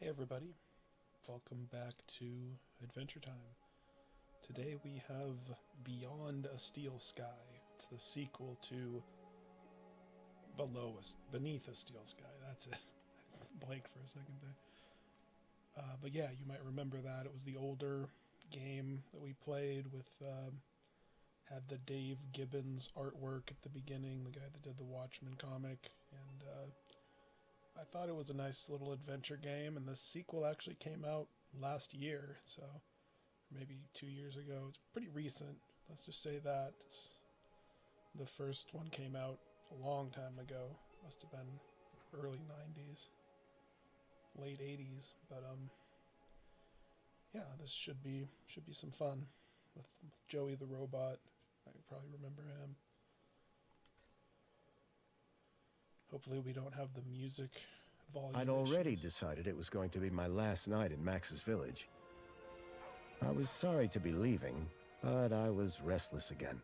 Hey everybody, welcome back to Adventure Time. Today we have Beyond a Steel Sky. It's the sequel to Beneath a Steel Sky. That's it. I blanked for a second there. But yeah, you might remember that. It was the older game that we played with, had the Dave Gibbons artwork at the beginning, the guy that did the Watchmen comic, and I thought it was a nice little adventure game, and the sequel actually came out last year, so maybe 2 years ago. It's pretty recent. Let's just say that. The first one came out a long time ago. Must have been early 90s, late 80s, but yeah, this should be some fun with Joey the robot. I probably remember him. Hopefully we don't have the music volume I'd already issues. decided it was going to be my last night in Max's village. I was sorry to be leaving, but I was restless again.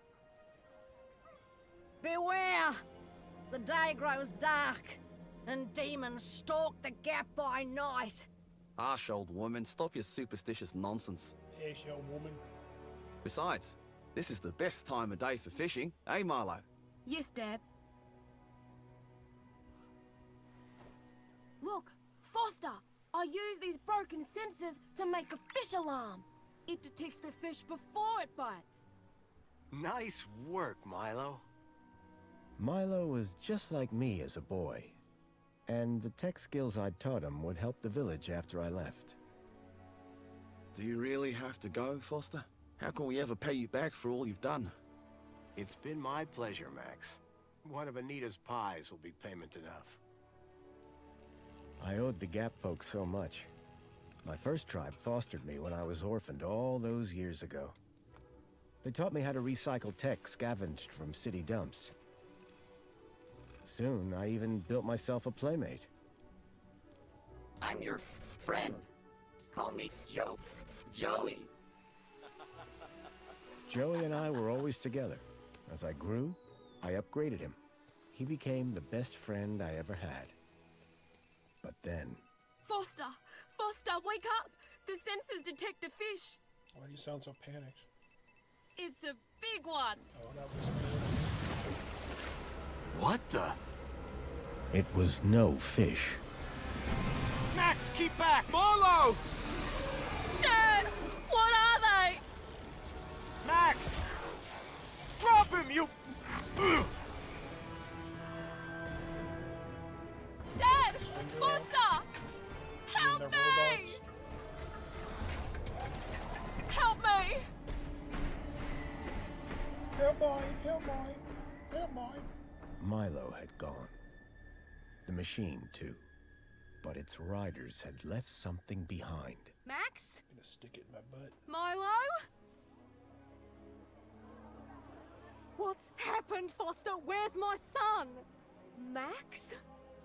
Beware! The day grows dark, and demons stalk the gap by night. Harsh, old woman, stop your superstitious nonsense. Yes, young woman. Besides, this is the best time of day for fishing, eh, Marlo? Yes, Dad. Look, Foster! I use these broken sensors to make a fish alarm. It detects the fish before it bites. Nice work, Milo. Milo was just like me as a boy, and the tech skills I'd taught him would help the village after I left. Do you really have to go, Foster? How can we ever pay you back for all you've done? It's been my pleasure, Max. One of Anita's pies will be payment enough. I owed the Gap folks so much. My first tribe fostered me when I was orphaned all those years ago. They taught me how to recycle tech scavenged from city dumps. Soon, I even built myself a playmate. I'm your friend. Call me Joey. Joey and I were always together. As I grew, I upgraded him. He became the best friend I ever had. But then... Foster! Foster, wake up! The sensors detect a fish. Why do you sound so panicked? It's a big one. Oh, that was me. What the? It was no fish. Max, keep back! Marlo! Dad! What are they? Max! Drop him, you... Dad! Foster! And Help the me! robots. Help me! Help mine, help mine, help mine. Milo had gone. The machine, too. But its riders had left something behind. Max? I'm gonna stick it in my butt. Milo? What's happened, Foster? Where's my son? Max?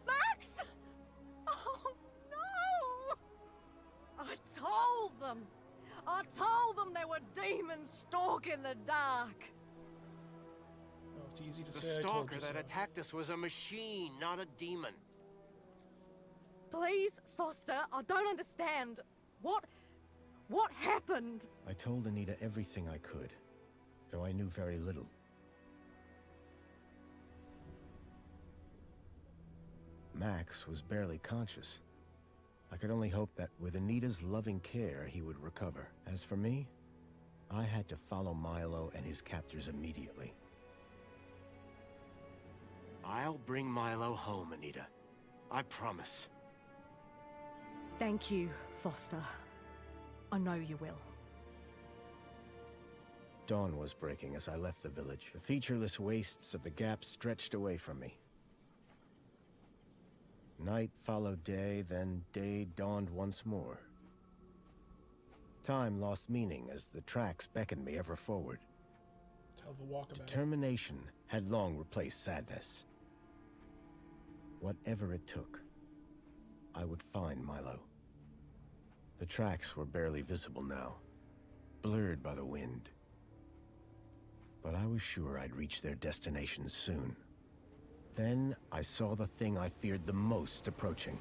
Max? Oh, no! I told them! I told them there were demons stalking the dark! Oh, it's easy to The say I told stalker you that so. attacked us was a machine, not a demon. Please, Foster, I don't understand. What happened? I told Anita everything I could, though I knew very little. Max was barely conscious. I could only hope that with Anita's loving care, he would recover. As for me, I had to follow Milo and his captors immediately. I'll bring Milo home, Anita. I promise. Thank you, Foster. I know you will. Dawn was breaking as I left the village. The featureless wastes of the Gap stretched away from me. Night followed day, then day dawned once more. Time lost meaning as the tracks beckoned me ever forward. Tell the walkabout. Determination had long replaced sadness. Whatever it took, I would find Milo. The tracks were barely visible now, blurred by the wind. But I was sure I'd reach their destination soon. Then I saw the thing I feared the most approaching.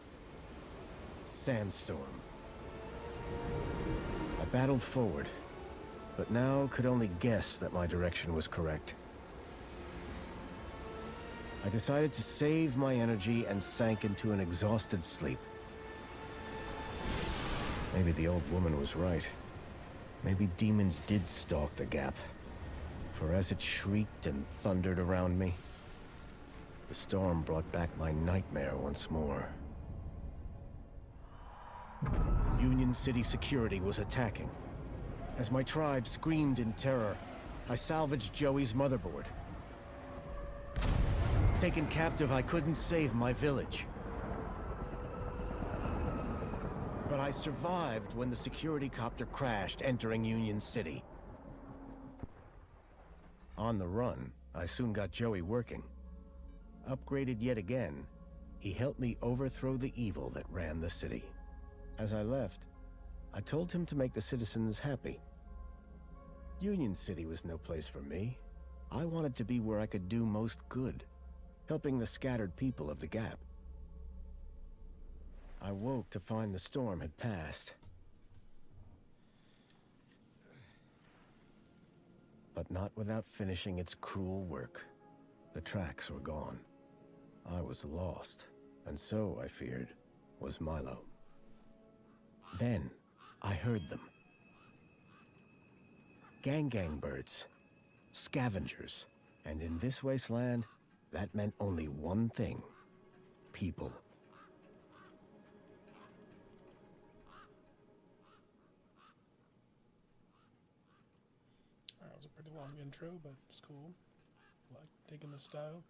sandstorm. I battled forward, but now could only guess that my direction was correct. I decided to save my energy and sank into an exhausted sleep. Maybe the old woman was right. Maybe demons did stalk the gap. For as it shrieked and thundered around me, the storm brought back my nightmare once more. Union City security was attacking. As my tribe screamed in terror, I salvaged Joey's motherboard. Taken captive, I couldn't save my village. But I survived when the security copter crashed, entering Union City. On the run, I soon got Joey working. Upgraded yet again, he helped me overthrow the evil that ran the city. As I left, I told him to make the citizens happy. Union City was no place for me. I wanted to be where I could do most good, helping the scattered people of the Gap. I woke to find the storm had passed. But not without finishing its cruel work. The tracks were gone. I was lost, and so, I feared, was Milo. Then, I heard them. Gang birds, scavengers, and in this wasteland, that meant only one thing: people. That was a pretty long intro, but it's cool. Like digging the style.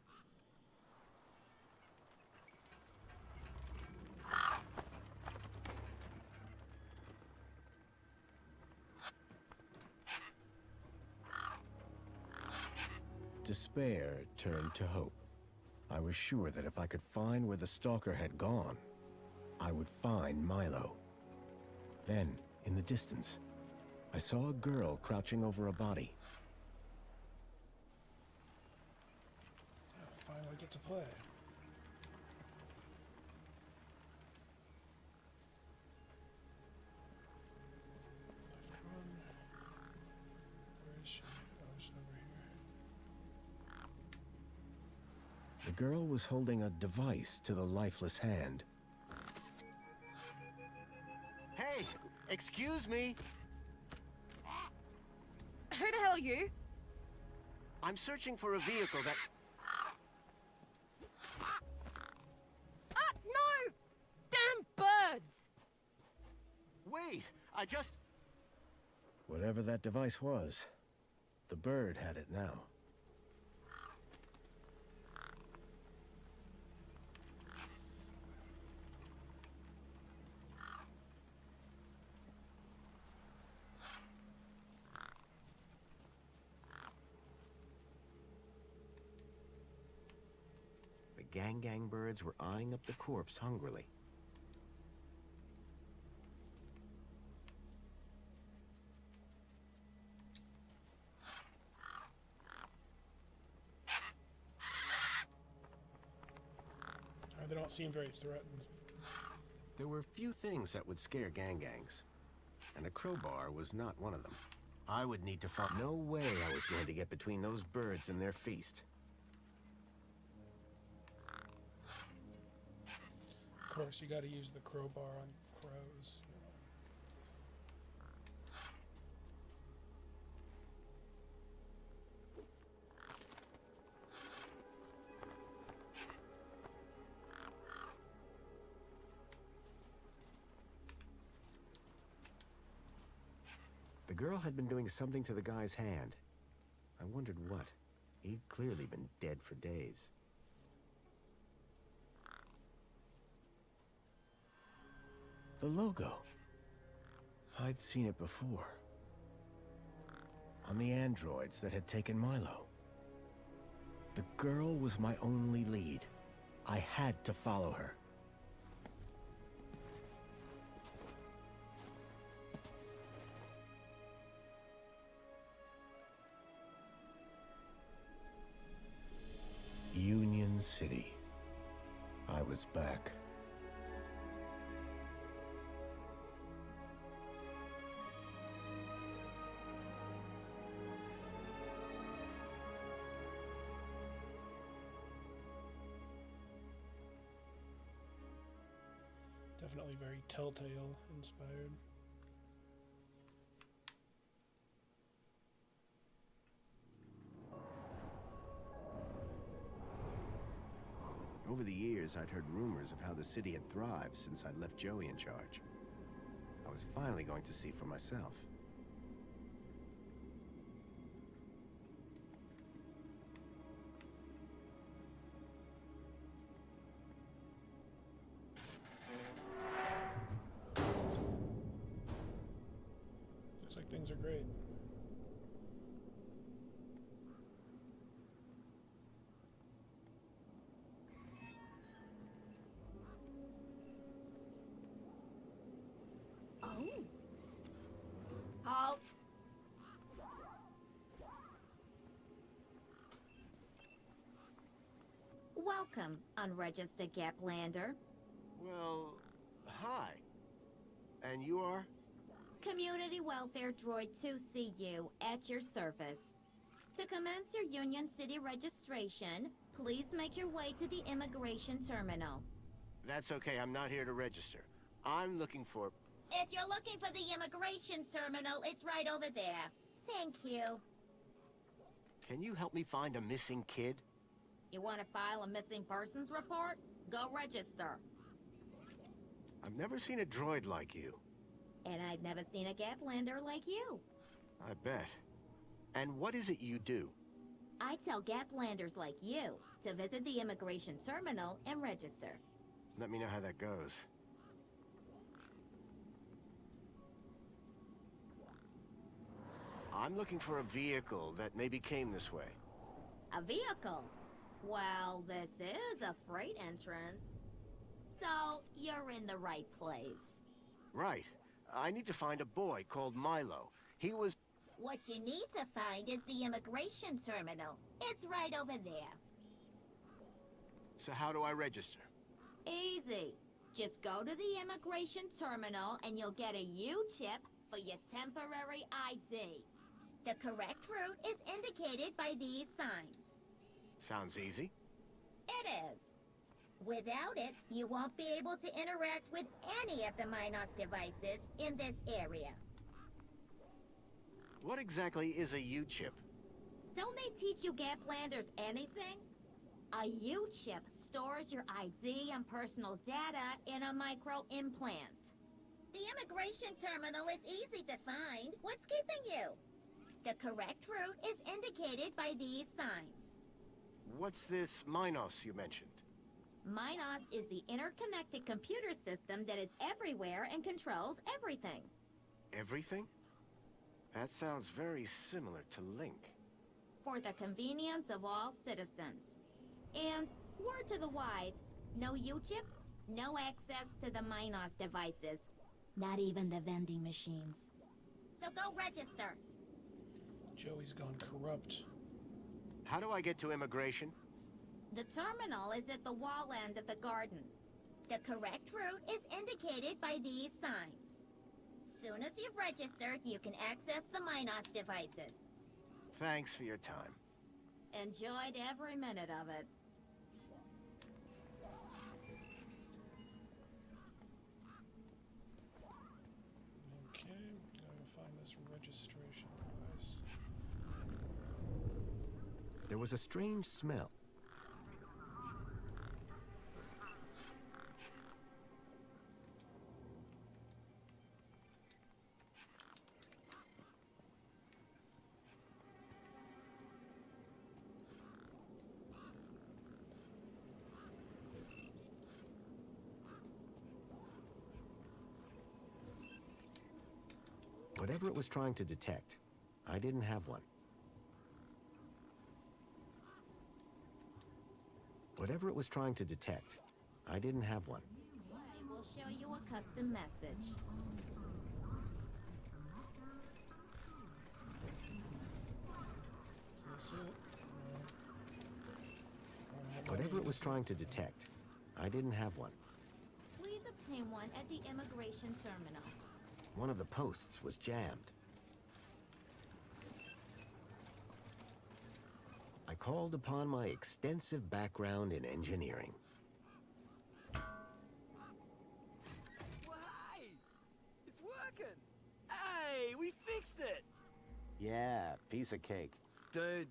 Despair turned to hope. I was sure that if I could find where the stalker had gone, I would find Milo. Then, in the distance, I saw a girl crouching over a body. I finally get to play. Left one. Where is she? Oh, she's over here. The girl was holding a device to the lifeless hand. Hey, excuse me. Who the hell are you? I'm searching for a vehicle that... Ah, no! Damn birds! Wait, I just... Whatever that device was, the bird had it now. The gang birds were eyeing up the corpse hungrily. They don't seem very threatened. There were few things that would scare gangs, and a crowbar was not one of them. I would need to find... No way I was going to get between those birds and their feast. Of course, you gotta use the crowbar on crows. The girl had been doing something to the guy's hand. I wondered what. He'd clearly been dead for days. The logo. I'd seen it before. On the androids that had taken Milo. The girl was my only lead. I had to follow her. Union City. I was back. Definitely very Telltale inspired. Over the years, I'd heard rumors of how the city had thrived since I'd left Joey in charge. I was finally going to see for myself. Looks like things are great. Oh. Halt! Welcome, unregistered Gaplander. Well, hi. And you are? Community Welfare Droid 2CU at your service. To commence your Union City registration, please make your way to the immigration terminal. That's okay, I'm not here to register. I'm looking for... If you're looking for the immigration terminal, it's right over there. Thank you. Can you help me find a missing kid? You want to file a missing persons report? Go register. I've never seen a droid like you. And I've never seen a Gaplander like you. I bet. And what is it you do? I tell Gaplanders like you to visit the immigration terminal and register. Let me know how that goes. I'm looking for a vehicle that maybe came this way. A vehicle? Well, this is a freight entrance. So, you're in the right place. Right. I need to find a boy called Milo. He was... What you need to find is the immigration terminal. It's right over there. So how do I register? Easy. Just go to the immigration terminal and you'll get a U-chip for your temporary ID. The correct route is indicated by these signs. Sounds easy. It is. Without it, you won't be able to interact with any of the Minos devices in this area. What exactly is a U-chip? Don't they teach you Gaplanders anything? A U-chip stores your ID and personal data in a micro-implant. The immigration terminal is easy to find. What's keeping you? The correct route is indicated by these signs. What's this Minos you mentioned? Minos is the interconnected computer system that is everywhere and controls everything. Everything? That sounds very similar to Link. For the convenience of all citizens. And, word to the wise, no U-chip, no access to the Minos devices. Not even the vending machines. So go register. Joey's gone corrupt. How do I get to immigration? The terminal is at the wall end of the garden. The correct route is indicated by these signs. Soon as you've registered, you can access the Minos devices. Thanks for your time. Enjoyed every minute of it. Okay, gotta find this registration device. There was a strange smell. Whatever it was trying to detect, I didn't have one. Whatever it was trying to detect, I didn't have one. It will show you a custom message. Is this it? No. Whatever it was trying to detect, I didn't have one. Please obtain one at the immigration terminal. One of the posts was jammed. I called upon my extensive background in engineering. working. Hey, we fixed it. Yeah, piece of cake. Dude,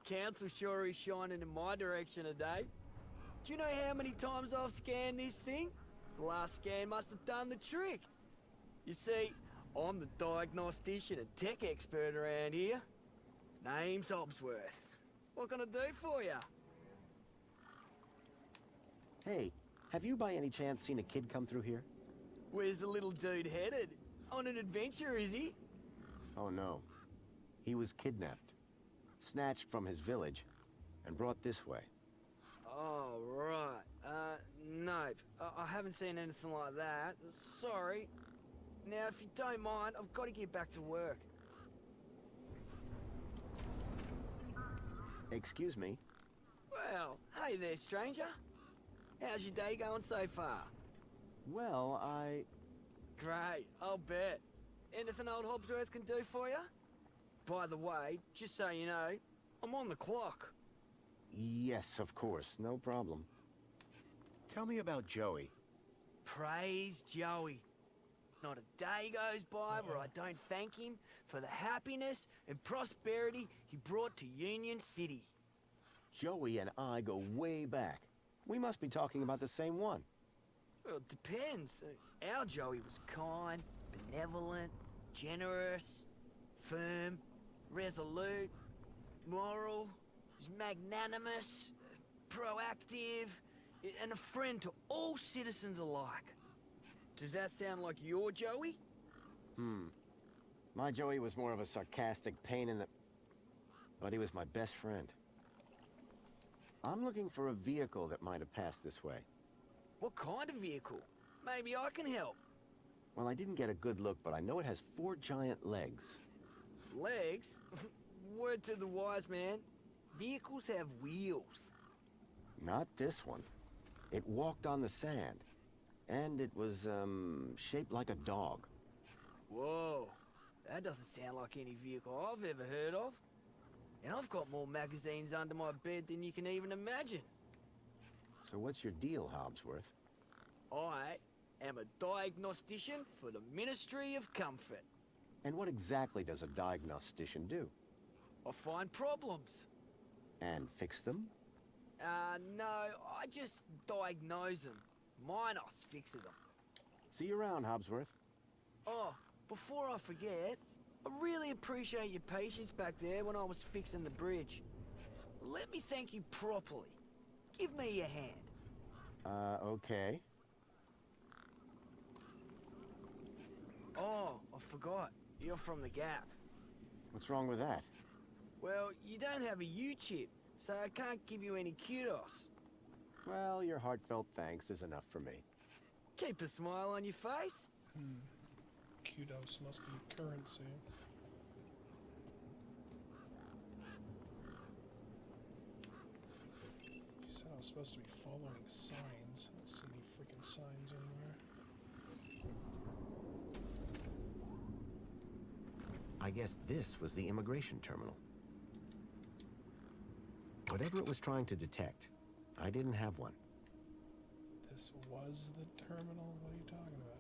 council sure is shining in my direction today. Do you know how many times I've scanned this thing? The last scan must have done the trick. You see, I'm the diagnostician and tech expert around here. Name's Hobsworth. What can I do for you? Hey, have you by any chance seen a kid come through here? Where's the little dude headed? On an adventure, is he? Oh no. He was kidnapped, snatched from his village, and brought this way. Oh, right. Nope. I haven't seen anything like that. Sorry. Now, if you don't mind, I've got to get back to work. Excuse me? Well, hey there, stranger. How's your day going so far? Well, Great, I'll bet. Anything old Hobsworth can do for you? By the way, just so you know, I'm on the clock. Yes, of course, no problem. Tell me about Joey. Praise Joey. Not a day goes by where I don't thank him for the happiness and prosperity he brought to Union City. Joey and I go way back. We must be talking about the same one. Well, it depends. Our Joey was kind, benevolent, generous, firm, resolute, moral, he's magnanimous, proactive, and a friend to all citizens alike. Does that sound like your Joey? My Joey was more of a sarcastic pain in the... But he was my best friend. I'm looking for a vehicle that might have passed this way. What kind of vehicle? Maybe I can help. Well, I didn't get a good look, but I know it has 4 giant legs. Legs? Word to the wise man. Vehicles have wheels. Not this one. It walked on the sand. And it was, shaped like a dog. Whoa. That doesn't sound like any vehicle I've ever heard of. And I've got more magazines under my bed than you can even imagine. So what's your deal, Hobsworth? I am a diagnostician for the Ministry of Comfort. And what exactly does a diagnostician do? I find problems. And fix them? No, I just diagnose them. Minos fixes them. See you around, Hobsworth. Oh, before I forget, I really appreciate your patience back there when I was fixing the bridge. Let me thank you properly. Give me your hand. Okay. Oh, I forgot. You're from the Gap. What's wrong with that? Well, you don't have a U-chip, so I can't give you any kudos. Well, your heartfelt thanks is enough for me. Keep a smile on your face. Kudos must be currency. You said I was supposed to be following signs. I don't see any freaking signs anywhere. I guess this was the immigration terminal. Whatever it was trying to detect, I didn't have one. This was the terminal? What are you talking about?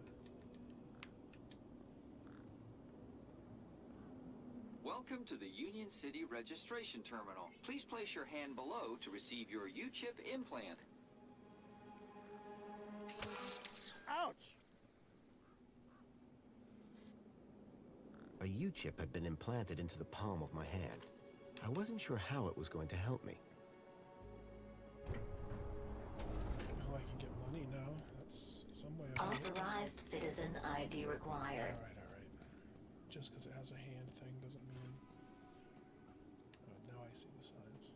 Welcome to the Union City Registration Terminal. Please place your hand below to receive your U-chip implant. Ouch! A U-chip had been implanted into the palm of my hand. I wasn't sure how it was going to help me. Well, I can get money now. That's some way I can get it. Authorized citizen ID required. Alright. Just because it has a hand thing doesn't mean... Oh, now I see the signs.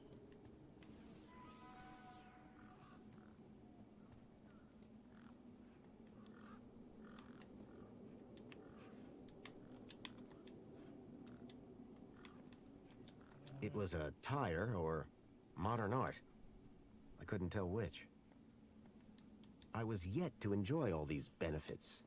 It was a tire or modern art. I couldn't tell which. I was yet to enjoy all these benefits.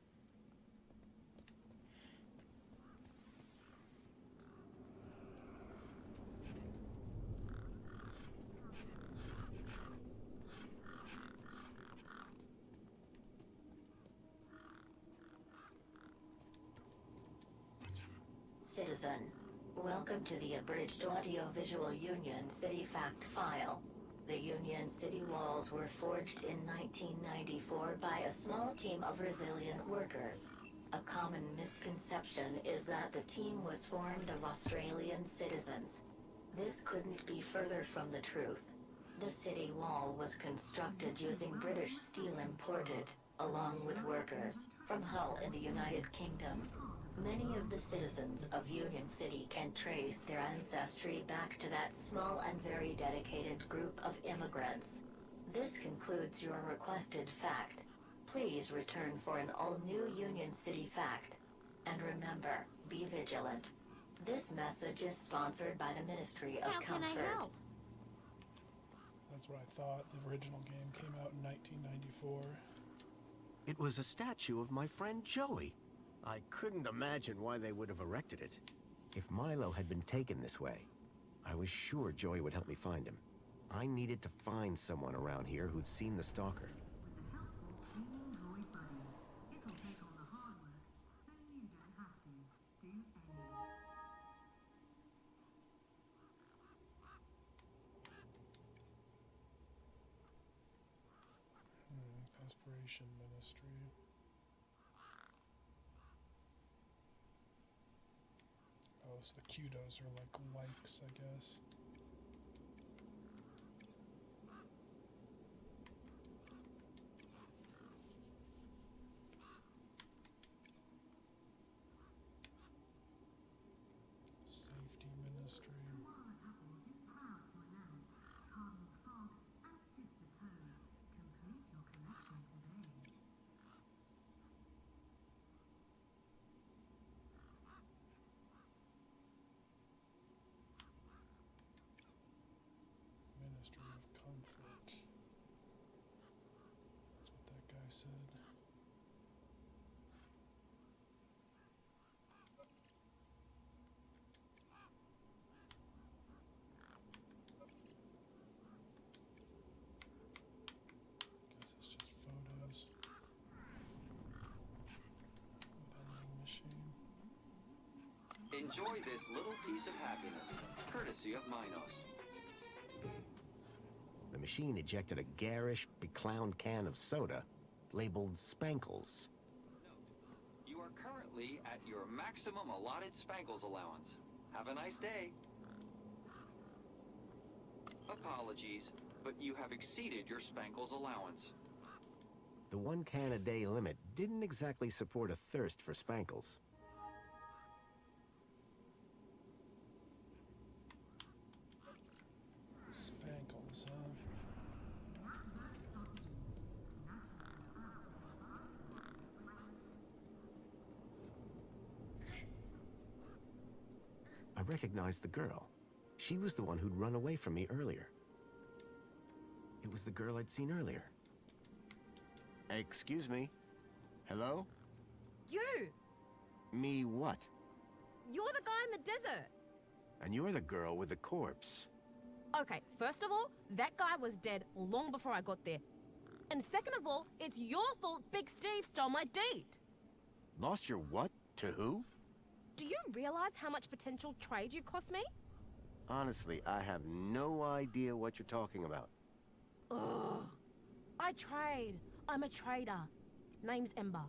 citizen. Welcome to the abridged audiovisual Union City fact file. The Union City walls were forged in 1994 by a small team of resilient workers. A common misconception is that the team was formed of Australian citizens. This couldn't be further from the truth. The city wall was constructed using British steel imported, along with workers, from Hull in the United Kingdom. Many of the citizens of Union City can trace their ancestry back to that small and very dedicated group of immigrants. This concludes your requested fact. Please return for an all-new Union City fact. And remember, be vigilant. This message is sponsored by the Ministry of Comfort. How can I help? That's what I thought. The original game came out in 1994. It was a statue of my friend Joey. I couldn't imagine why they would have erected it. If Milo had been taken this way, I was sure Joey would help me find him. I needed to find someone around here who'd seen the stalker. Conspiration Ministry. Oh, so the kudos are like likes, I guess. Safety Ministry. Ministry of Comfort. That's what that guy said. Guess it's just photos. Vending machine. Enjoy this little piece of happiness, courtesy of Minos. The machine ejected a garish, beclowned can of soda labeled Spankles. You are currently at your maximum allotted Spankles allowance. Have a nice day. Apologies, but you have exceeded your Spankles allowance. The 1 can a day limit didn't exactly support a thirst for Spankles. Spankles, huh? I recognized the girl. She was the one who'd run away from me earlier. It was the girl I'd seen earlier. Excuse me? Hello? You! Me what? You're the guy in the desert! And you're the girl with the corpse. Okay, first of all, that guy was dead long before I got there. And second of all, it's your fault Big Steve stole my date! Lost your what? To who? Do you realize how much potential trade you cost me? Honestly, I have no idea what you're talking about. Ugh. I trade. I'm a trader. Name's Ember.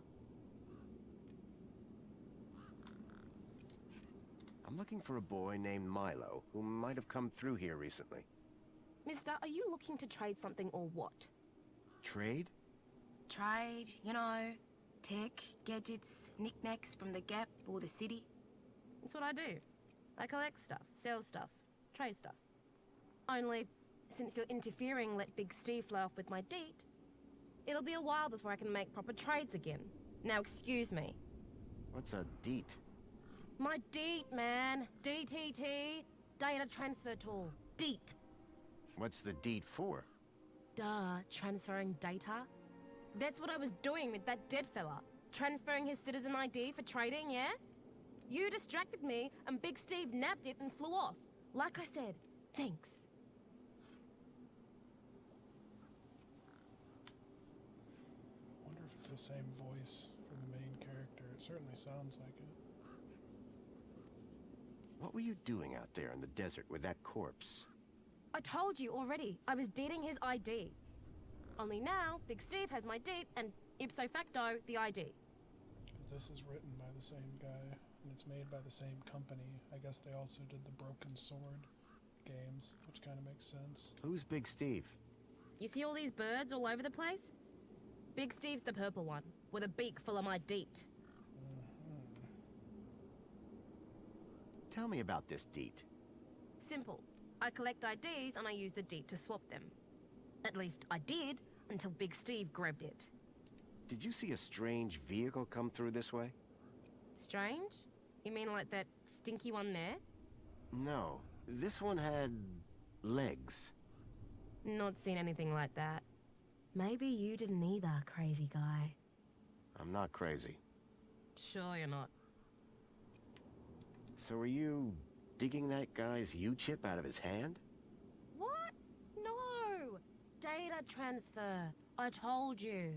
I'm looking for a boy named Milo, who might have come through here recently. Mister, are you looking to trade something or what? Trade? Trade, you know, tech, gadgets, knickknacks from the Gap or the city. That's what I do. I collect stuff, sell stuff, trade stuff. Only, since you're interfering, let Big Steve fly off with my deed, it'll be a while before I can make proper trades again. Now excuse me. What's a deet? My deed, man. DTT. Data transfer tool. Deet. What's the deet for? Duh, transferring data. That's what I was doing with that dead fella. Transferring his citizen ID for trading, yeah? You distracted me, and Big Steve nabbed it and flew off. Like I said, thanks. Wonder if it's the same voice for the main character. It certainly sounds like it. What were you doing out there in the desert with that corpse? I told you already, I was dating his ID. Only now, Big Steve has my date and ipso facto, the ID. This is written by the same guy, and it's made by the same company. I guess they also did the Broken Sword games, which kind of makes sense. Who's Big Steve? You see all these birds all over the place? Big Steve's the purple one, with a beak full of my deet. Tell me about this deet. Simple. I collect IDs and I use the deet to swap them. At least I did, until Big Steve grabbed it. Did you see a strange vehicle come through this way? Strange? You mean like that stinky one there? No. This one had... legs. Not seen anything like that. Maybe you didn't either, crazy guy. I'm not crazy. Sure you're not. So are you digging that guy's U-chip out of his hand? What? No! Data transfer. I told you.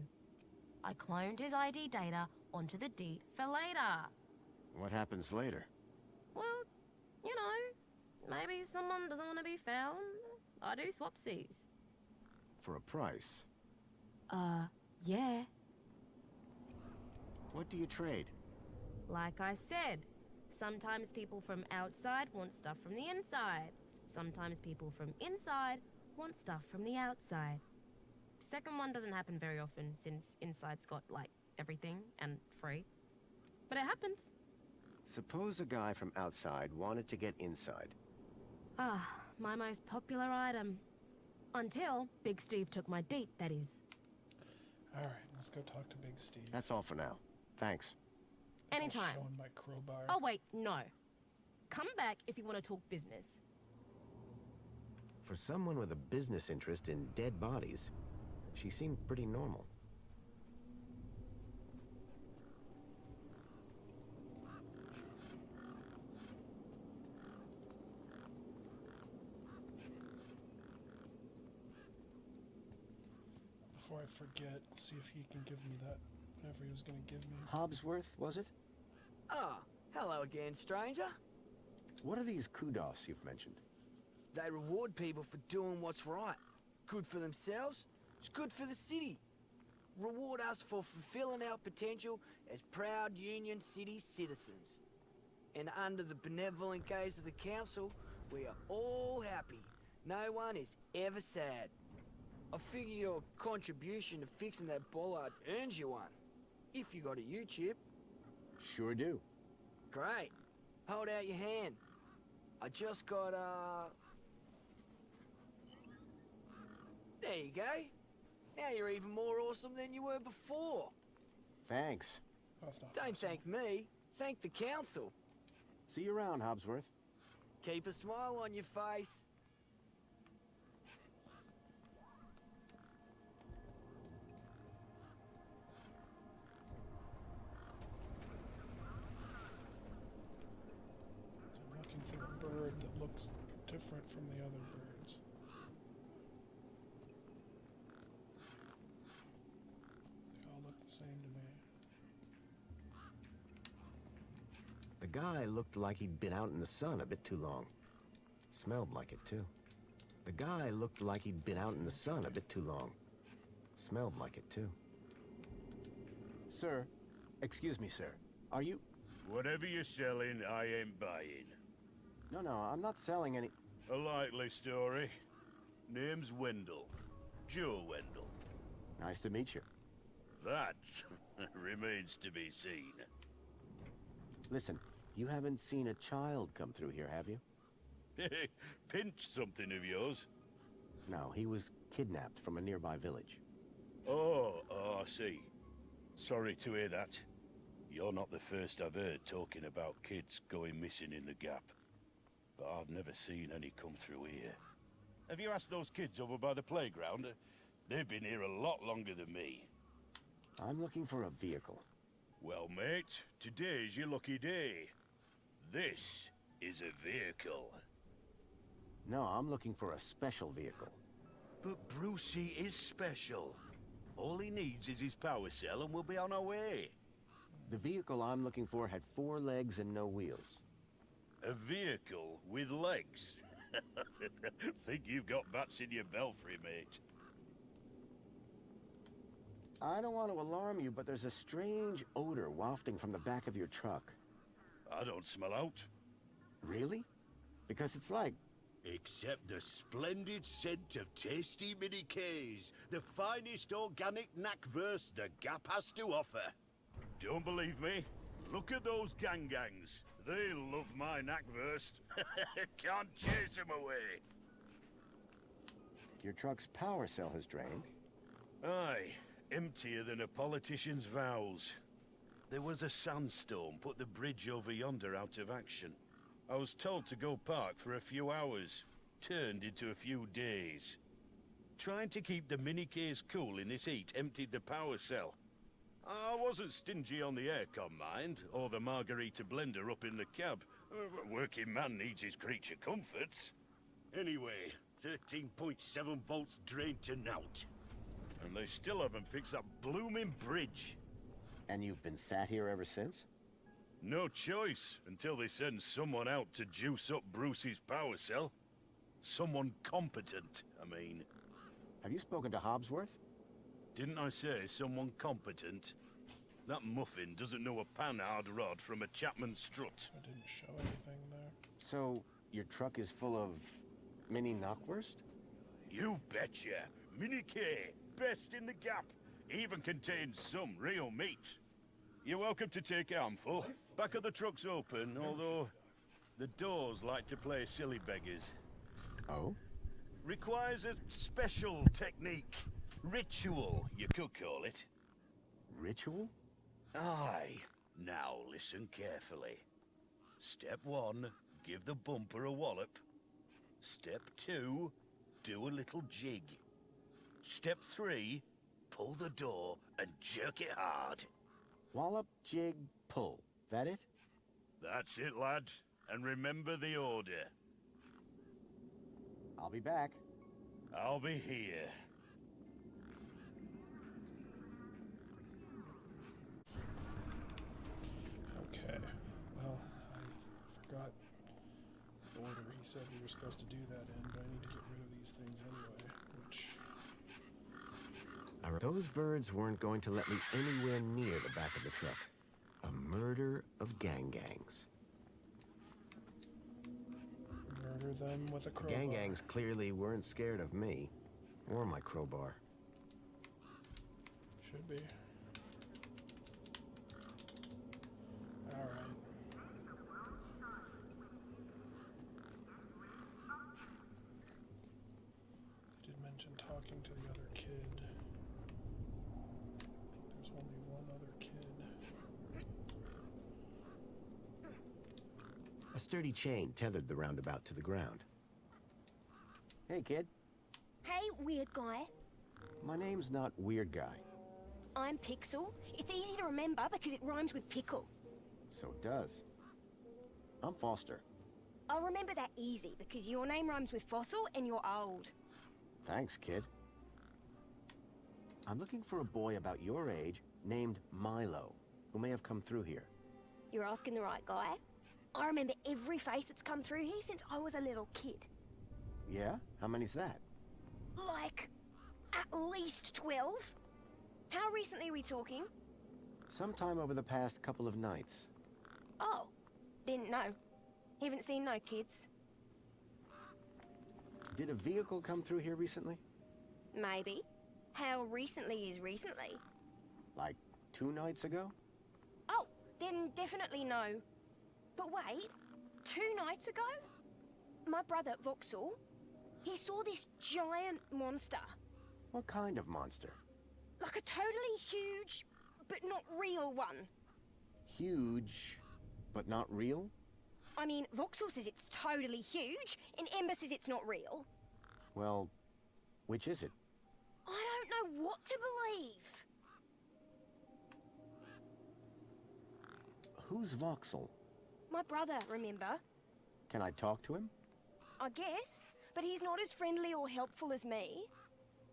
I cloned his ID data onto the deed for later. What happens later? Well, you know, maybe someone doesn't want to be found. I do swapsies. For a price? Yeah. What do you trade? Like I said, sometimes people from outside want stuff from the inside. Sometimes people from inside want stuff from the outside. Second one doesn't happen very often since inside's got, like, everything and free. But it happens. Suppose a guy from outside wanted to get inside. Ah, my most popular item. Until Big Steve took my date, that is. Alright, let's go talk to Big Steve. That's all for now. Thanks. Anytime. Showing my crowbar. Oh, wait, no. Come back if you want to talk business. For someone with a business interest in dead bodies, she seemed pretty normal. Before I forget, see if he can give me that, whatever he was going to give me. Hobsworth, was it? Ah, hello again, stranger. What are these kudos you've mentioned? They reward people for doing what's right. Good for themselves, it's good for the city. Reward us for fulfilling our potential as proud Union City citizens. And under the benevolent gaze of the council, we are all happy. No one is ever sad. I figure your contribution to fixing that bollard earns you one. If you got a U-chip. Sure do. Great. Hold out your hand. I just got, There you go. Now you're even more awesome than you were before. Thanks. That's not Don't awesome. thank me. Thank the council. See you around, Hobsworth. Keep a smile on your face. I'm looking for a bird that looks different from the other birds. They all look the same to me. The guy looked like he'd been out in the sun a bit too long. Smelled like it, too. The guy looked like he'd been out in the sun a bit too long. Smelled like it, too. Sir, excuse me, sir. Are you... Whatever you're selling, I ain't buying. No, I'm not selling any... A likely story. Name's Wendell. Joe Wendell. Nice to meet you. That remains to be seen. Listen, you haven't seen a child come through here, have you? Pinch something of yours. No, he was kidnapped from a nearby village. Oh, I see. Sorry to hear that. You're not the first I've heard talking about kids going missing in the Gap. But I've never seen any come through here. Have you asked those kids over by the playground? They've been here a lot longer than me. I'm looking for a vehicle. Well, mate, today's your lucky day. This is a vehicle. No, I'm looking for a special vehicle. But Brucey is special. All he needs is his power cell and we'll be on our way. The vehicle I'm looking for had 4 legs and no wheels. A vehicle with legs? Think you've got bats in your belfry, mate. I don't want to alarm you, but there's a strange odor wafting from the back of your truck. I don't smell out. Really? Because it's like... Except the splendid scent of tasty mini Ks, the finest organic knackverse the Gap has to offer. Don't believe me? Look at those gangs. They love my knackverse. Can't chase them away. Your truck's power cell has drained. Aye, emptier than a politician's vows. There was a sandstorm put the bridge over yonder out of action. I was told to go park for a few hours. Turned into a few days. Trying to keep the mini-Ks cool in this heat emptied the power cell. I wasn't stingy on the aircon, mind, or the margarita blender up in the cab. A working man needs his creature comforts. Anyway, 13.7 volts drained to naught. And they still haven't fixed that blooming bridge. And you've been sat here ever since? No choice, until they send someone out to juice up Bruce's power cell. Someone competent, I mean. Have you spoken to Hobbsworth? Didn't I say someone competent? That muffin doesn't know a panhard rod from a Chapman strut. I didn't show anything there. So, your truck is full of mini knockwurst? You betcha. Mini K, best in the Gap. Even contains some real meat. You're welcome to take a handful. Back of the truck's open, although the doors like to play silly beggars. Oh? Requires a special technique. Ritual, you could call it. Ritual? Aye. Now listen carefully. Step 1, give the bumper a wallop. Step 2, do a little jig. Step 3, pull the door and jerk it hard. Wallop, jig, pull. That it? That's it, lad. And remember the order. I'll be back. I'll be here. Okay. Well, I forgot the order he said we were supposed to do that in, but I need to get rid of these things anyway, which... Those birds weren't going to let me anywhere near the back of the truck. A murder of gangs. Murder them with a The crowbar. gangs clearly weren't scared of me, or my crowbar. Should be. Alright. I did mention talking to the other kid. There's only one other kid. A sturdy chain tethered the roundabout to the ground. Hey, kid. Hey, weird guy. My name's not Weird Guy. I'm Pixel. It's easy to remember because it rhymes with pickle. So it does. I'm Foster. I'll remember that easy because your name rhymes with fossil and you're old. Thanks, kid. I'm looking for a boy about your age named Milo, who may have come through here. You're asking the right guy. I remember every face that's come through here since I was a little kid. Yeah? How many's that? Like, at least 12. How recently are we talking? Sometime over the past couple of nights. Oh, didn't know. Haven't seen no kids. Did a vehicle come through here recently? Maybe. How recently is recently? Like 2 nights ago? Oh, then definitely no. But wait, 2 nights ago? My brother, Vauxhall, he saw this giant monster. What kind of monster? Like a totally huge, but not real one. Huge, but not real? I mean, Vauxhall says it's totally huge, and Ember says it's not real. Well, which is it? I don't know what to believe. Who's Vauxhall? My brother, remember? Can I talk to him? I guess, but he's not as friendly or helpful as me.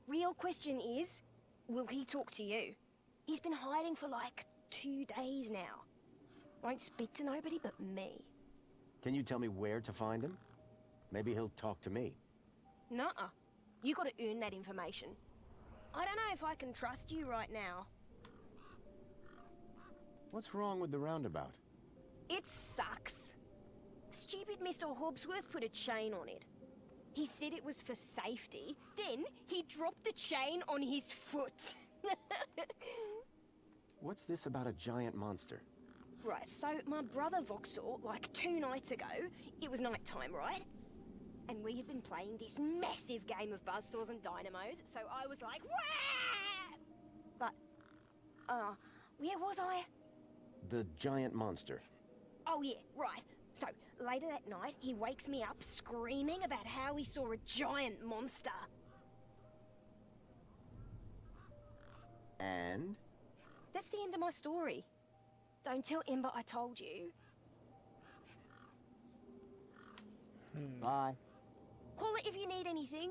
Real question is, will he talk to you? He's been hiding for like 2 days now. Won't speak to nobody but me. Can you tell me where to find him? Maybe he'll talk to me. Nuh-uh. You gotta earn that information. I don't know if I can trust you right now. What's wrong with the roundabout? It sucks. Stupid Mr. Hobbsworth put a chain on it. He said it was for safety, then he dropped the chain on his foot. What's this about a giant monster? Right, so my brother Vauxhall, like 2 nights ago, it was night time, right? And we had been playing this massive game of buzzsaws and dynamos, so I was like, wah! But, where was I? The giant monster. Oh yeah, right. So, later that night, he wakes me up screaming about how he saw a giant monster. And? That's the end of my story. Don't tell Ember I told you. Bye. Call it if you need anything.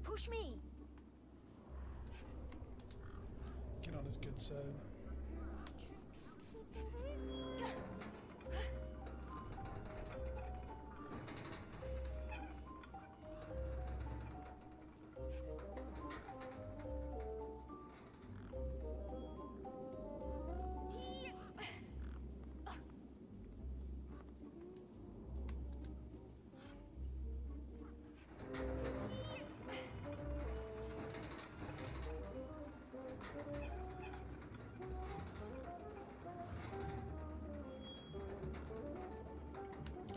Push me. Get on his good side.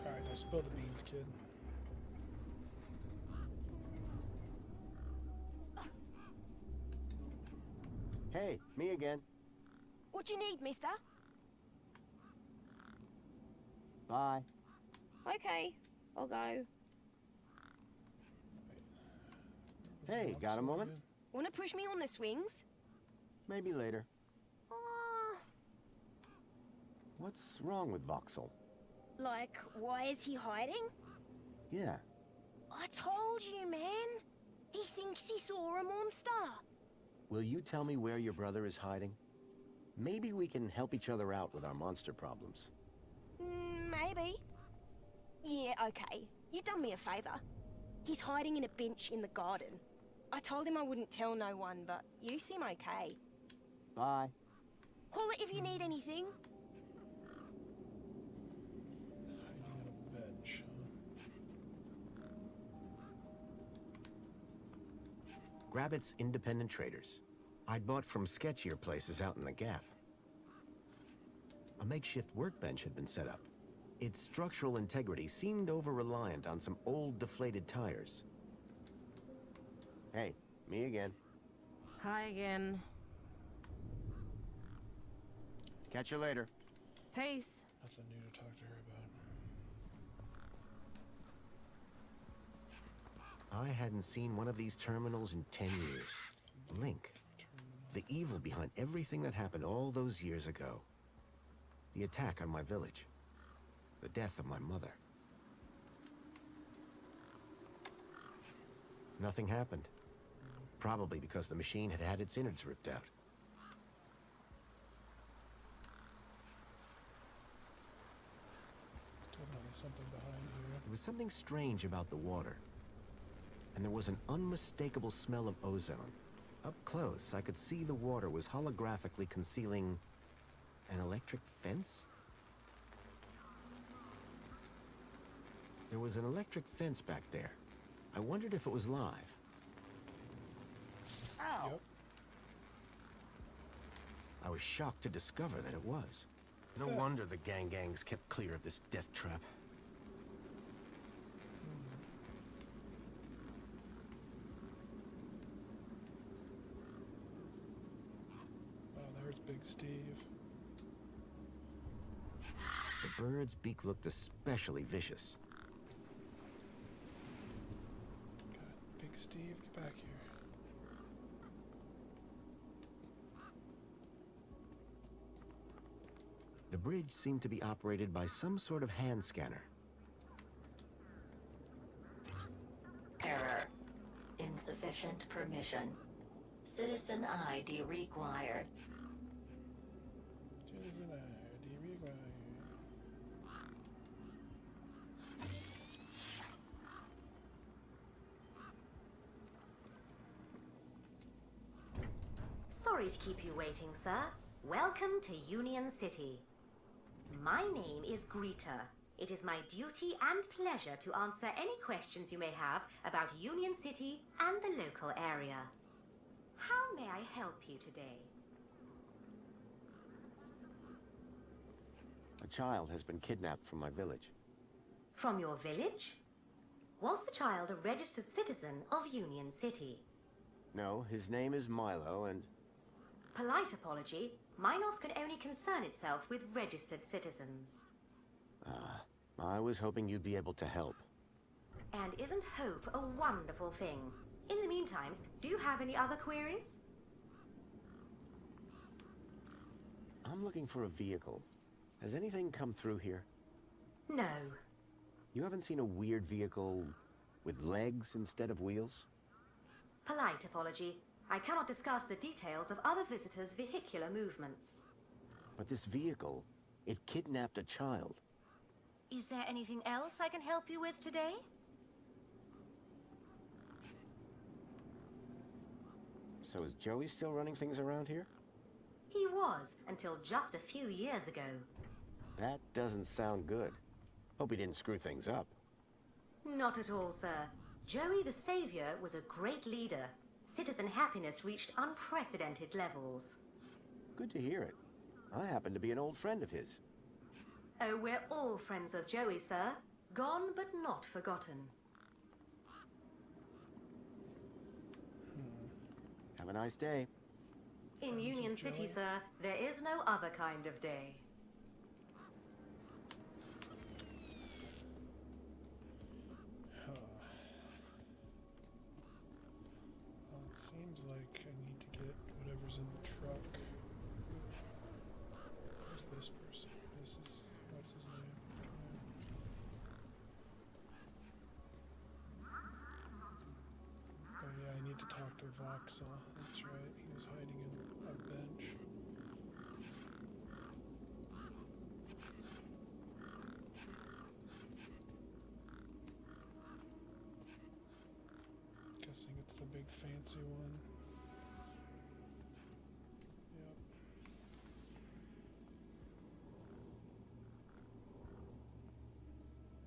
Alright, now spill the beans, kid. Hey, me again. What you need, mister? Bye. Okay, I'll go. Hey, got a moment? Wanna push me on the swings? Maybe later. What's wrong with Vauxhall? Like, why is he hiding? Yeah. I told you, man. He thinks he saw a monster. Will you tell me where your brother is hiding? Maybe we can help each other out with our monster problems. Maybe. Yeah, okay. You done me a favor. He's hiding in a bench in the garden. I told him I wouldn't tell no one, but you seem okay. Bye. Call it if you need anything. Hiding on a bench, Grabbit's independent traders. I'd bought from sketchier places out in the Gap. A makeshift workbench had been set up. Its structural integrity seemed over-reliant on some old deflated tires. Hey, me again. Hi again. Catch you later. Peace. Nothing new to talk to her about. I hadn't seen one of these terminals in 10 years. Link. The evil behind everything that happened all those years ago. The attack on my village. The death of my mother. Nothing happened. Probably because the machine had had its innards ripped out. Definitely something behind here. There was something strange about the water. And there was an unmistakable smell of ozone. Up close, I could see the water was holographically concealing an electric fence? There was an electric fence back there. I wondered if it was live. Ow! Yep. I was shocked to discover that it was. No wonder the gangs kept clear of this death trap. Oh, there's Big Steve. The bird's beak looked especially vicious. God, Big Steve, get back here. bridge seemed to be operated by some sort of hand scanner. Error. Insufficient permission. Citizen ID required. Citizen ID required. Sorry to keep you waiting, sir. Welcome to Union City. My name is Greta. It is my duty and pleasure to answer any questions you may have about Union City and the local area. How may I help you today? A child has been kidnapped from my village. From your village? Was the child a registered citizen of Union City? No, his name is Milo, and... Polite apology, Minos can only concern itself with registered citizens. I was hoping you'd be able to help. And isn't hope a wonderful thing? In the meantime, do you have any other queries? I'm looking for a vehicle. Has anything come through here? No. You haven't seen a weird vehicle with legs instead of wheels? Polite apology. I cannot discuss the details of other visitors' vehicular movements. But this vehicle, it kidnapped a child. Is there anything else I can help you with today? So is Joey still running things around here? He was, until just a few years ago. That doesn't sound good. Hope he didn't screw things up. Not at all, sir. Joey the Savior was a great leader. Citizen happiness reached unprecedented levels. Good to hear it. I happen to be an old friend of his. Oh, we're all friends of Joey, sir. Gone but not forgotten. Have a nice day. In Union City, sir, there is no other kind of day. Well, it seems like I need to get whatever's in the truck. Who's this person? This is... what's his name? Oh yeah, I need to talk to Voxel. That's right, he was hiding in a bench. Guessing it's the big fancy one. Yep.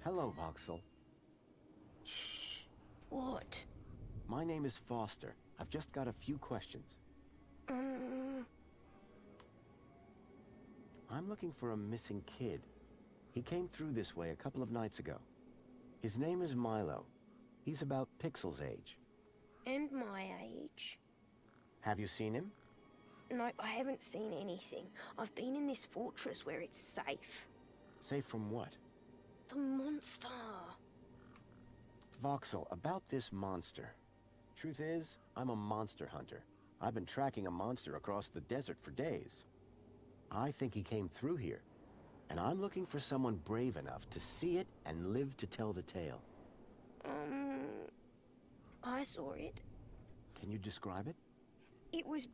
Hello, Voxel. Shh. What? My name is Foster. I've just got a few questions. I'm looking for a missing kid. He came through this way a couple of nights ago. His name is Milo. He's about Pixel's age. And my age. Have you seen him? No, I haven't seen anything. I've been in this fortress where it's safe. Safe from what? The monster. Voxel, about this monster. Truth is, I'm a monster hunter. I've been tracking a monster across the desert for days. I think he came through here, and I'm looking for someone brave enough to see it and live to tell the tale. I saw it. Can you describe it? It was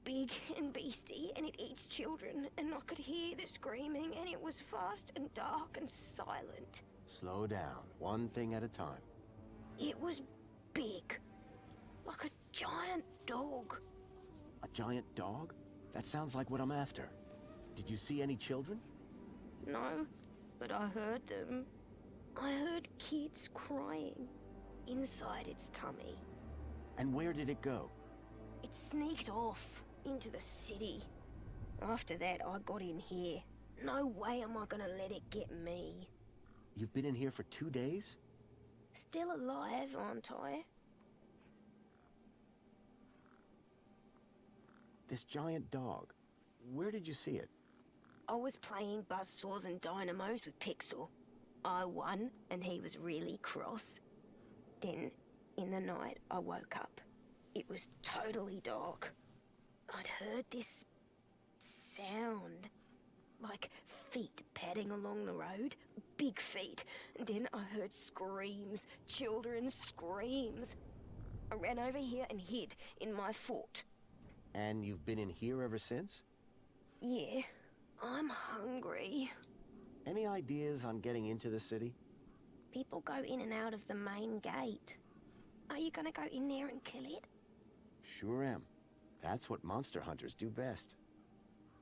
big and beastie, and it eats children, and I could hear the screaming, and it was fast and dark and silent. Slow down, one thing at a time. It was big, like a giant dog. A giant dog? That sounds like what I'm after. Did you see any children? No, but I heard them. I heard kids crying inside its tummy. And where did it go? It sneaked off into the city. After that, I got in here. No way am I gonna let it get me. You've been in here for 2 days? Still alive, aren't I? This giant dog. Where did you see it? I was playing buzzsaws and dynamos with Pixel. I won, and he was really cross. Then, in the night, I woke up. It was totally dark. I'd heard this sound. like feet padding along the road. Big feet. And then I heard screams. Children's screams. I ran over here and hid in my fort. And you've been in here ever since? Yeah, I'm hungry. Any ideas on getting into the city? People go in and out of the main gate. Are you gonna go in there and kill it? Sure am. That's what monster hunters do best.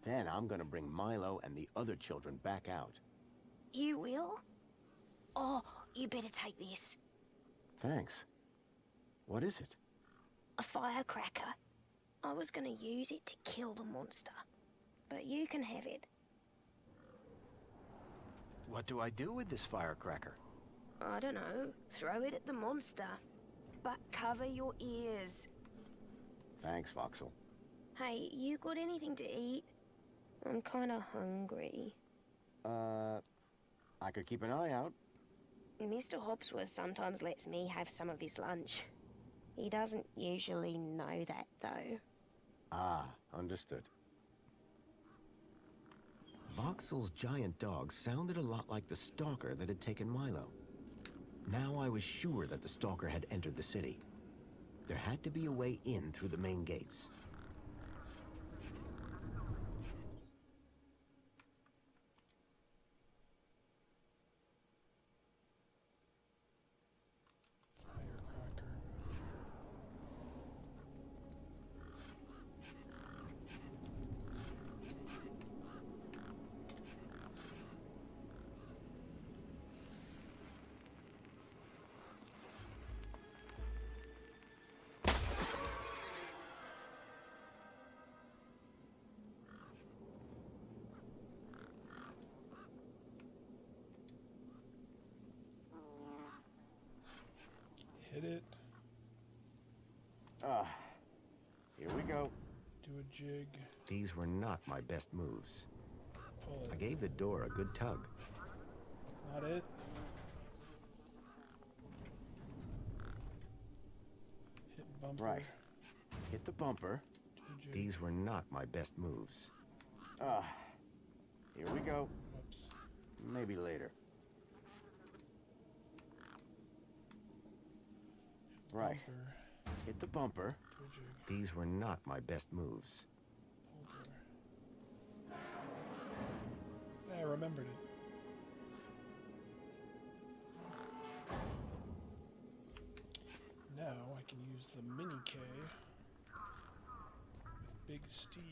Then I'm gonna bring Milo and the other children back out. You will? Oh, you better take this. Thanks. What is it? A firecracker. I was gonna use it to kill the monster. But you can have it. What do I do with this firecracker? I don't know. Throw it at the monster. But cover your ears. Thanks, Voxel. Hey, you got anything to eat? I'm kinda hungry. I could keep an eye out. Mr. Hopsworth sometimes lets me have some of his lunch. He doesn't usually know that, though. Ah, understood. Voxel's giant dog sounded a lot like the stalker that had taken Milo. Now I was sure that the stalker had entered the city. There had to be a way in through the main gates. Hit it. Here we go. Do a jig. These were not my best moves. Pull. I gave the door a good tug. Not it. Hit bumper. Right. Hit the bumper. Do a jig. These were not my best moves. Here we go. Whoops. Maybe later. Right. Bumper. Hit the bumper. Do a jig. These were not my best moves. Pull door. Yeah, I remembered it. Now I can use the mini K with Big Steve.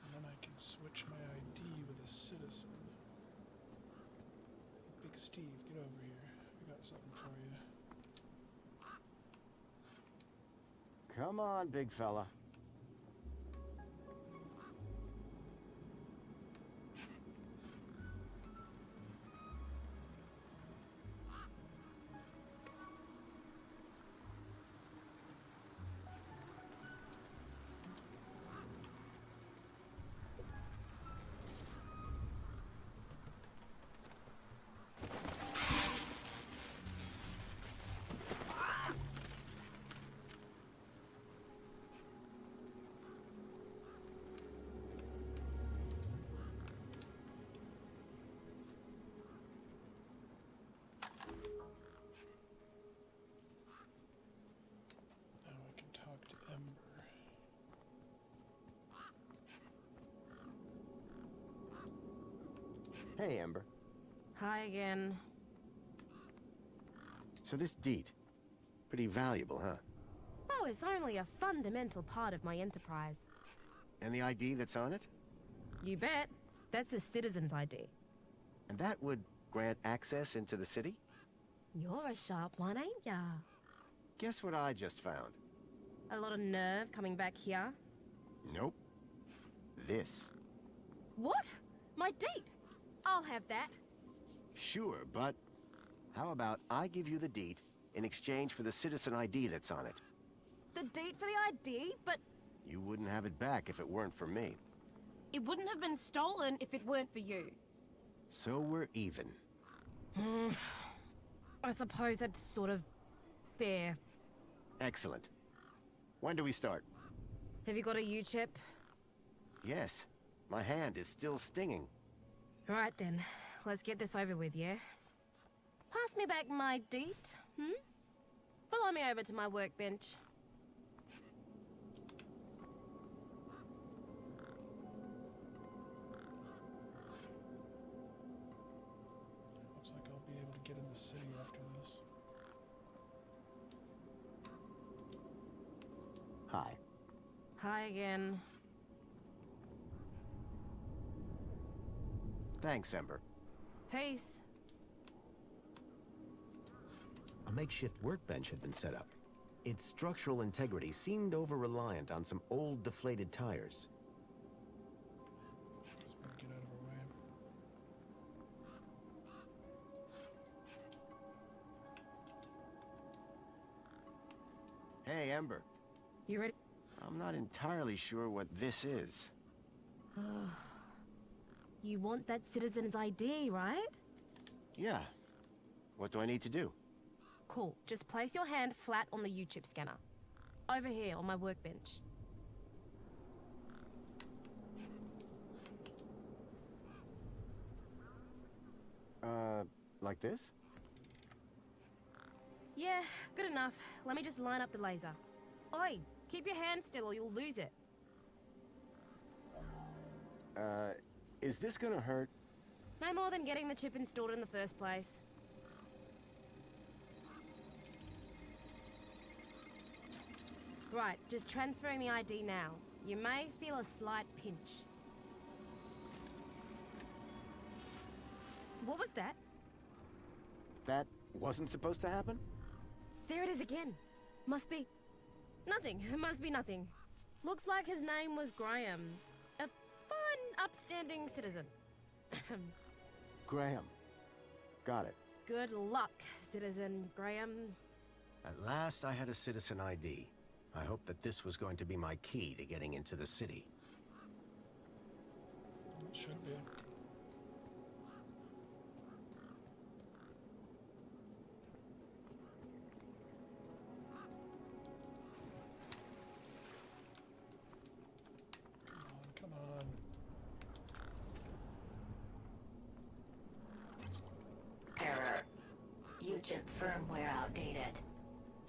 And then I can switch my ID with a citizen. Big Steve, get over here. We got something for you. Come on, big fella. Now I can talk to Ember. Hey, Ember. Hi again. So this deed, pretty valuable, huh? Oh, it's only a fundamental part of my enterprise. And the ID that's on it? You bet. That's a citizen's ID. And that would grant access into the city? You're a sharp one, ain't ya? Guess what I just found? A lot of nerve coming back here. Nope. This. What? My date? I'll have that. Sure, but how about I give you the deed in exchange for the citizen ID that's on it? The date for the ID? But You wouldn't have it back if it weren't for me. it wouldn't have been stolen if it weren't for you. So we're even. I suppose that's sort of fair. Excellent. When do we start? Have you got a U-chip? Yes. My hand is still stinging. Right then, let's get this over with, yeah? Pass me back my deet, Follow me over to my workbench. Looks like I'll be able to get in the city after this. Hi. Hi again. Thanks, Ember. Peace. A makeshift workbench had been set up. Its structural integrity seemed over-reliant on some old, deflated tires. Just better get out of her way. Hey, Ember. You ready? I'm not entirely sure what this is. You want that citizen's ID, right? Yeah. What do I need to do? Cool. Just place your hand flat on the U-chip scanner. Over here on my workbench. Like this? Yeah, good enough. Let me just line up the laser. Oi, keep your hand still or you'll lose it. Is this gonna hurt? No more than getting the chip installed in the first place. Right, just transferring the ID now. You may feel a slight pinch. What was that? That wasn't supposed to happen? There it is again. Must be... nothing. It must be nothing. Looks like his name was Graham. A fine, upstanding citizen. Graham. Got it. Good luck, Citizen Graham. At last I had a citizen ID. I hoped that this was going to be my key to getting into the city. It should be. Come on. Error. U-chip firmware outdated.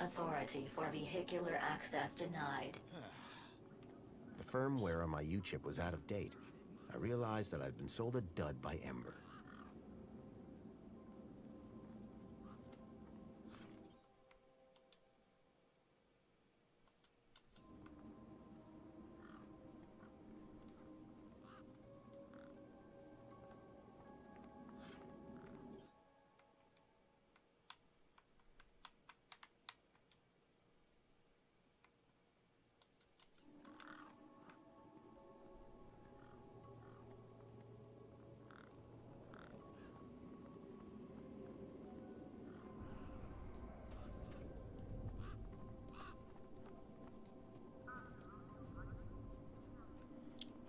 Authority for vehicular access denied. The firmware on my U-chip was out of date. I realized that I'd been sold a dud by Ember.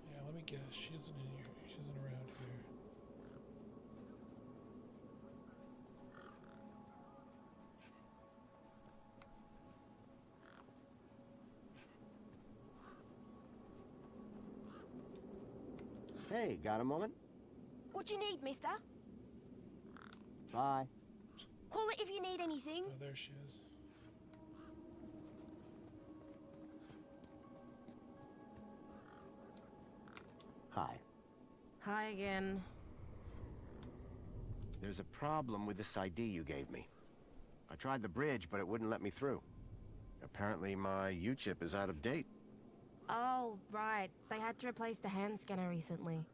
Yeah, let me guess. She isn't in here. She isn't around here. Hey, got a moment? What do you need, mister? Bye. Call it if you need anything. Oh, there she is. Hi. Hi again. There's a problem with this ID you gave me. I tried the bridge, but it wouldn't let me through. Apparently my U-chip is out of date. Oh, right. They had to replace the hand scanner recently.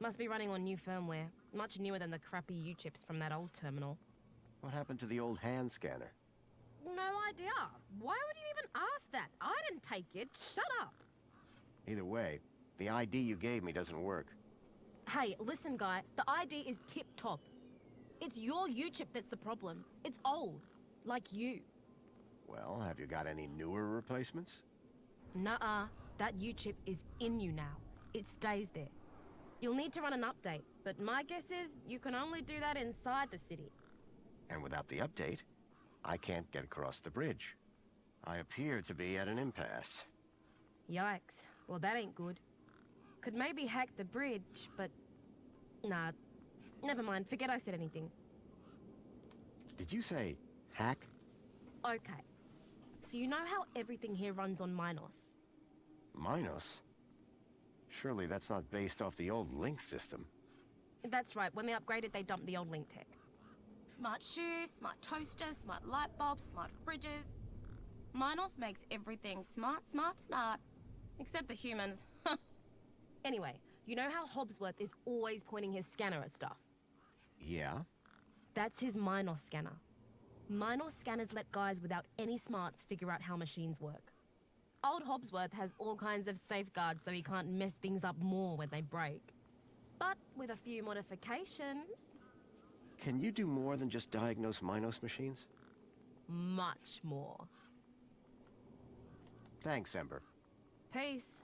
Must be running on new firmware. Much newer than the crappy U-chips from that old terminal. What happened to the old hand scanner? No idea. Why would you even ask that? I didn't take it. Shut up. Either way, the ID you gave me doesn't work. Hey, listen, guy. The ID is tip-top. It's your U-chip that's the problem. It's old. Like you. Well, have you got any newer replacements? Nuh-uh. That U-chip is in you now. It stays there. You'll need to run an update, but my guess is you can only do that inside the city. And without the update, I can't get across the bridge. I appear to be at an impasse. Yikes. Well, that ain't good. Could maybe hack the bridge, but... Nah. Never mind. Forget I said anything. Did you say hack? Okay. So you know how everything here runs on Minos? Minos? Surely that's not based off the old Link system. That's right. When they upgraded, they dumped the old Link tech. Smart shoes, smart toasters, smart light bulbs, smart fridges. Minos makes everything smart, smart, smart. Except the humans. Anyway, you know how Hobbsworth is always pointing his scanner at stuff? Yeah? That's his Minos scanner. Minos scanners let guys without any smarts figure out how machines work. Old Hobbsworth has all kinds of safeguards so he can't mess things up more when they break. But with a few modifications... Can you do more than just diagnose Minos machines? Much more. Thanks, Ember. Peace.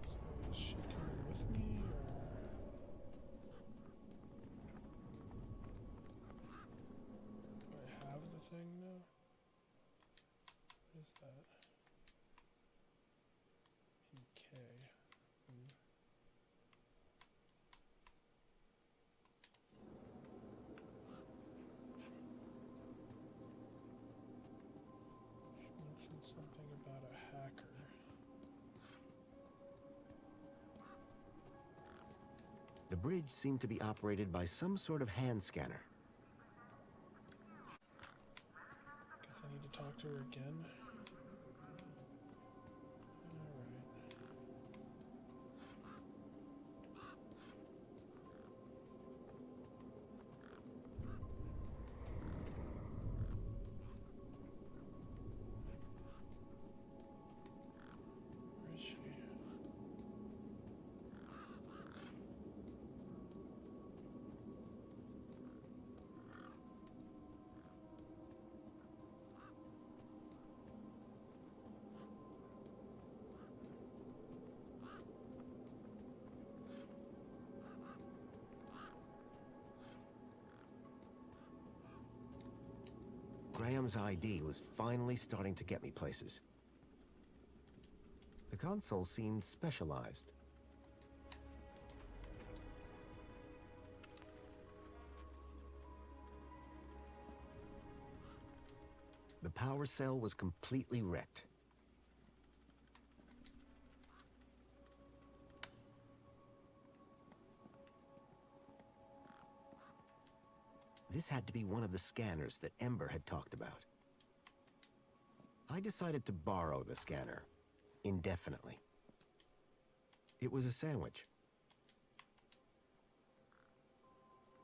So is she coming with me, or... Do I have the thing now? What is that? PK. She mentioned something about a hacker. The bridge seemed to be operated by some sort of hand scanner. Guess I need to talk to her again. Alright. Where is she? Graham's ID was finally starting to get me places. The console seemed specialized. The power cell was completely wrecked. This had to be one of the scanners that Ember had talked about. I decided to borrow the scanner, indefinitely. It was a sandwich.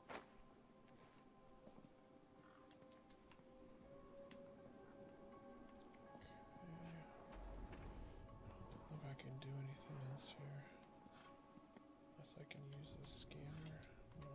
I don't know if I can do anything else here. Unless I can use the scanner. No.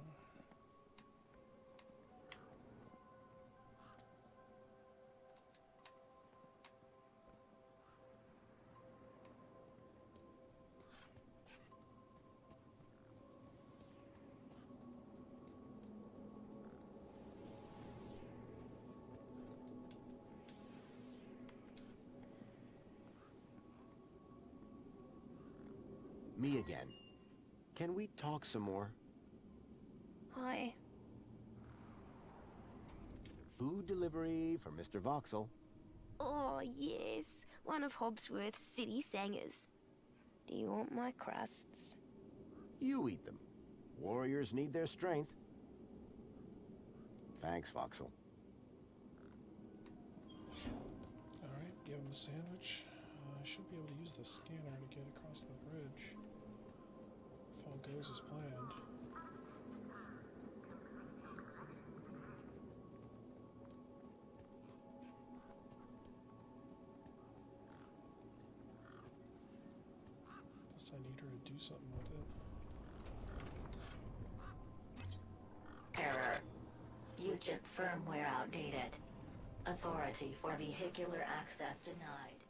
Me again. Can we talk some more? Hi. Food delivery for Mr. Voxel. Oh, yes. One of Hobbsworth's city singers. Do you want my crusts? You eat them. Warriors need their strength. Thanks, Voxel. Alright, give him a sandwich. I should be able to use the scanner to get across the bridge. If all goes as planned. Unless I need her to do something with it. Error. UChip firmware outdated. Authority for vehicular access denied.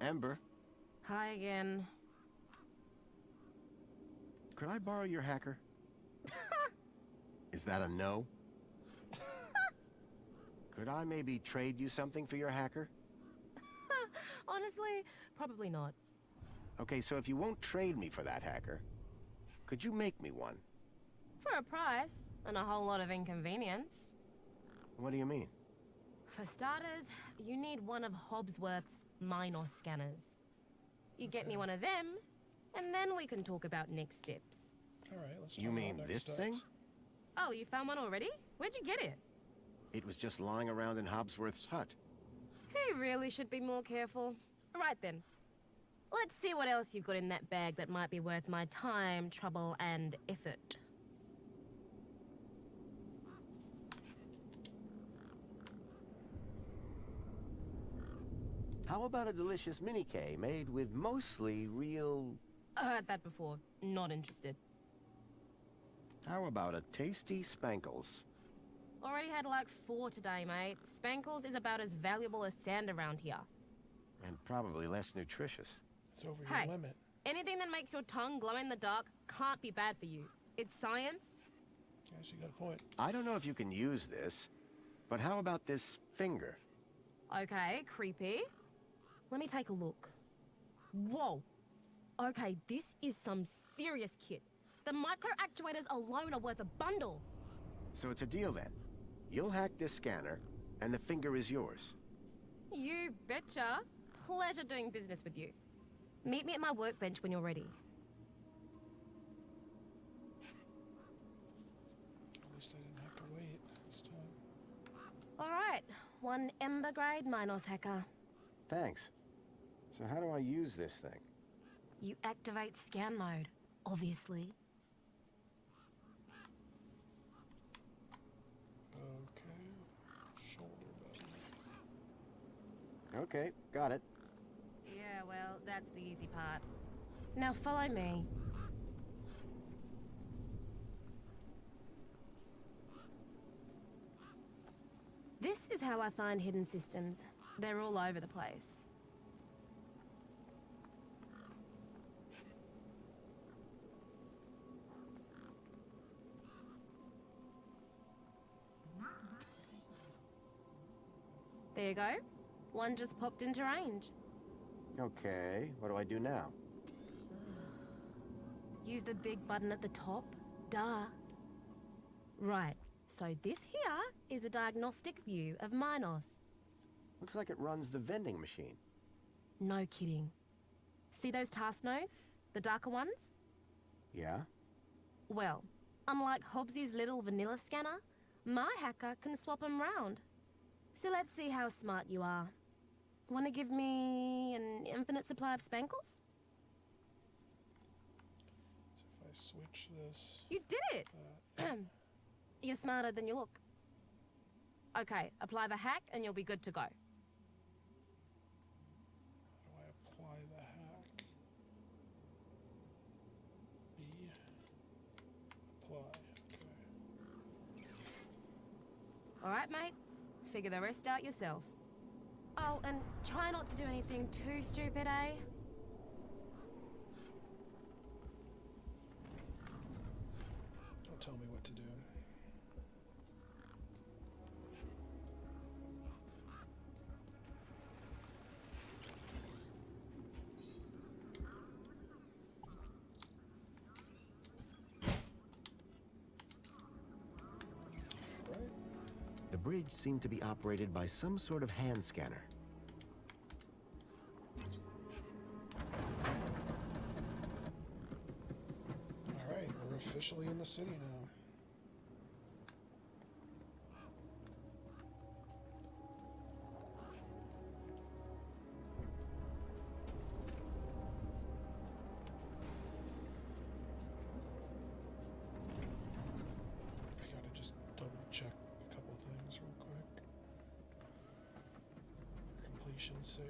Ember, Hi again. could I borrow your hacker? Is that a no? Could I maybe trade you something for your hacker? Honestly, probably not. Okay, so if you won't trade me for that hacker, could you make me one? For a price, and a whole lot of inconvenience. What do you mean? For starters, you need one of Hobbsworth's Minos scanners. You get me one of them, and then we can talk about next steps. All right, let's. You mean this thing? Oh, you found one already? Where'd you get it? It was just lying around in Hobbsworth's hut. He really should be more careful. Right then. Let's see what else you've got in that bag that might be worth my time, trouble, and effort. How about a delicious mini-K made with mostly real... I heard that before. Not interested. How about a tasty Spankles? Already had like 4 today, mate. Spankles is about as valuable as sand around here. And probably less nutritious. It's over Hey, your limit. anything that makes your tongue glow in the dark can't be bad for you. It's science. Yes, you got a point. I don't know if you can use this, but how about this finger? Okay, creepy. Let me take a look. Whoa. Okay, this is some serious kit. The micro actuators alone are worth a bundle. So it's a deal then. You'll hack this scanner, and the finger is yours. You betcha. Pleasure doing business with you. Meet me at my workbench when you're ready. At least I didn't have to wait this time. All right, 1 Ember grade Minos hacker. Thanks. So how do I use this thing? You activate scan mode, obviously. Okay. Shoulder button. Okay, got it. Yeah, well, that's the easy part. Now follow me. This is how I find hidden systems. They're all over the place. There you go. One just popped into range. Okay, what do I do now? Use the big button at the top. Duh. Right, so this here is a diagnostic view of Minos. Looks like it runs the vending machine. No kidding. See those task nodes? The darker ones? Yeah? Well, unlike Hobbsy's little vanilla scanner, my hacker can swap them round. So let's see how smart you are. Want to give me an infinite supply of Spankles? So if I switch this... You did it! You're smarter than you look. Okay, apply the hack and you'll be good to go. How do I apply the hack? B. Apply. Okay. Alright, mate. Figure the rest out yourself. Oh, and try not to do anything too stupid, eh? Don't tell me what to do. The bridge seemed to be operated by some sort of hand scanner. Alright, we're officially in the city now. I gotta just double check a couple things real quick. Completion's sake.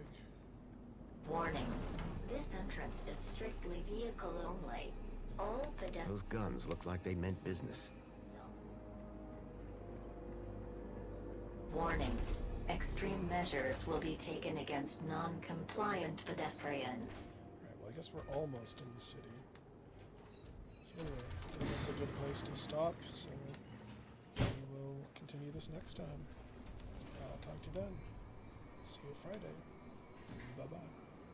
Warning. This entrance is strictly vehicle only. All pedestrians... Those guns look like they meant business. Warning. Extreme measures will be taken against non-compliant pedestrians. Alright, well I guess we're almost in the city. So anyway, I think that's a good place to stop, so we will continue this next time. I'll talk to you then. See you Friday. Bye-bye.